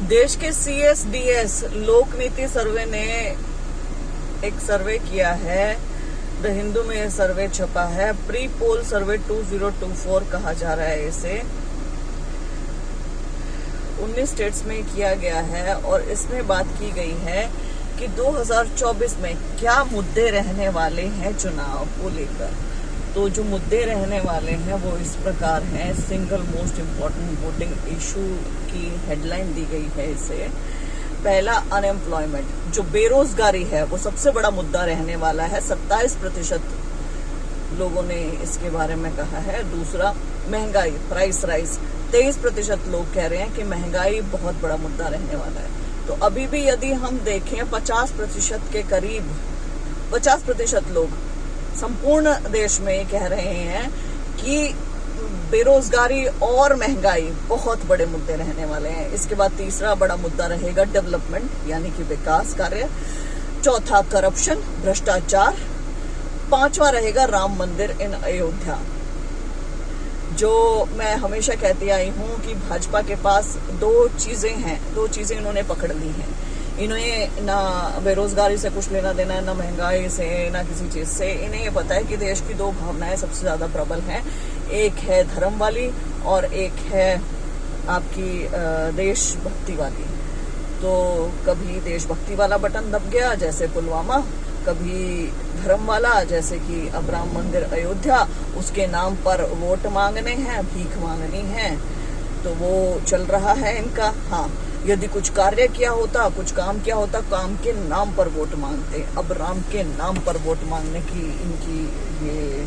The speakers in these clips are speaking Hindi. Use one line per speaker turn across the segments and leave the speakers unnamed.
देश के CSDS लोक नीति सर्वे ने एक सर्वे किया है। द हिंदू में यह सर्वे छपा है। प्री पोल सर्वे 2024 कहा जा रहा है इसे। 19 स्टेट्स में किया गया है और इसमें बात की गई है कि 2024 में क्या मुद्दे रहने वाले हैं चुनाव को लेकर। तो जो मुद्दे रहने वाले हैं वो इस प्रकार हैं। Single most important voting issue की हेडलाइन दी गई है इसे। पहला, अनएम्प्लॉयमेंट, जो बेरोजगारी है वो सबसे बड़ा मुद्दा रहने वाला है। 27% लोगों ने इसके बारे में कहा है। दूसरा, महंगाई, प्राइस राइज, 23% लोग कह रहे हैं कि महंगाई बहुत बड़ा मुद्दा रहने वाला है। तो अभी भी यदि हम देखें 50% के करीब 50% लोग संपूर्ण देश में कह रहे हैं कि बेरोजगारी और महंगाई बहुत बड़े मुद्दे रहने वाले हैं। इसके बाद तीसरा बड़ा मुद्दा रहेगा डेवलपमेंट, यानी कि विकास कार्य। चौथा, करप्शन, भ्रष्टाचार। पांचवा रहेगा राम मंदिर इन अयोध्या। जो मैं हमेशा कहती आई हूं कि भाजपा के पास दो चीजें इन्होंने पकड़ ली हैं। इन्हें ना बेरोजगारी से कुछ लेना देना है, ना महंगाई से, ना किसी चीज से। इन्हें ये पता है कि देश की दो भावनाएं सबसे ज्यादा प्रबल हैं। एक है धर्म वाली और एक है आपकी देशभक्ति वाली। तो कभी देशभक्ति वाला बटन दब गया जैसे पुलवामा, कभी धर्म वाला जैसे कि अब राम मंदिर अयोध्या। उसके नाम पर वोट मांगने हैं, भीख मांगनी है, तो वो चल रहा है इनका। हाँ, यदि कुछ कार्य किया होता, कुछ काम किया होता, काम के नाम पर वोट मांगते। अब राम के नाम पर वोट मांगने की इनकी ये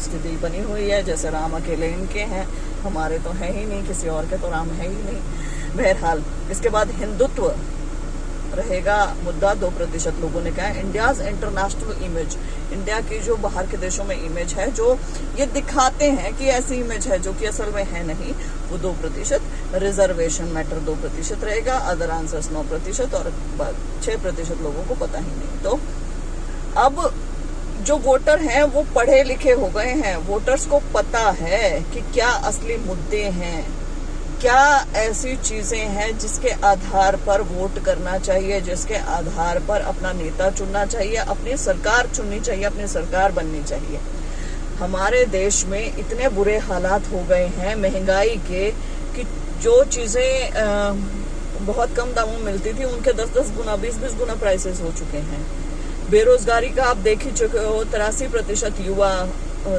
स्थिति बनी हुई है, जैसे राम अकेले इनके हैं, हमारे तो है ही नहीं, किसी और के तो राम है ही नहीं। बहरहाल, इसके बाद हिंदुत्व रहेगा मुद्दा। 2% लोगों ने कहा। इंडियाज इंटरनेशनल इमेज, इंडिया की जो बाहर के देशों में इमेज है, जो ये दिखाते हैं कि ऐसी इमेज है जो कि असल में है नहीं, वो 2%। रिजर्वेशन मैटर 2% रहेगा। अदर आंसर्स 9% और 6% लोगों को पता ही नहीं। तो अब जो वोटर हैं वो पढ़े लिखे हो गए हैं। वोटर्स को पता है कि क्या असली मुद्दे हैं, क्या ऐसी चीजें हैं जिसके आधार पर वोट करना चाहिए, जिसके आधार पर अपना नेता चुनना चाहिए, अपनी सरकार चुननी चाहिए, अपनी सरकार बननी चाहिए। हमारे देश में इतने बुरे हालात हो गए हैं महंगाई के कि जो चीजें बहुत कम दामों में मिलती थी उनके 10-10 गुना, 20-20 गुना प्राइसेस हो चुके हैं। बेरोजगारी का आप देख ही चुके हो, 83% युवा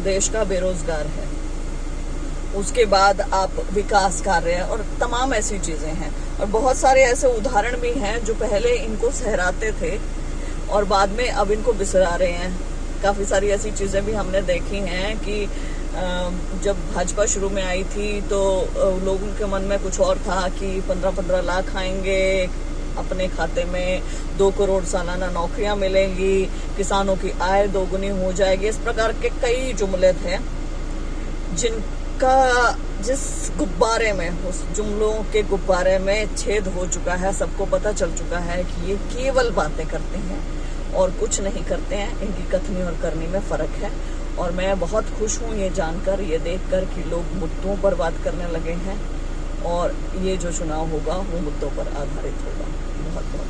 देश का बेरोजगार है। उसके बाद आप विकास कार्य और तमाम ऐसी चीजें हैं। और बहुत सारे ऐसे उदाहरण भी हैं जो पहले इनको सहराते थे और बाद में अब इनको बिसरा रहे हैं। काफी सारी ऐसी चीजें भी हमने देखी हैं कि जब भाजपा शुरू में आई थी तो लोगों के मन में कुछ और था कि 15-15 लाख आएंगे अपने खाते में, 2 करोड़ सालाना नौकरियां मिलेंगी, किसानों की आय दोगुनी हो जाएगी। इस प्रकार के कई जुमले थे जिस गुब्बारे में, उस जुमलों के गुब्बारे में छेद हो चुका है। सबको पता चल चुका है कि ये केवल बातें करते हैं और कुछ नहीं करते हैं। इनकी कथनी और करनी में फर्क है। और मैं बहुत खुश हूँ ये जानकर, ये देखकर कि लोग मुद्दों पर बात करने लगे हैं और ये जो चुनाव होगा वो मुद्दों पर आधारित होगा। बहुत बहुत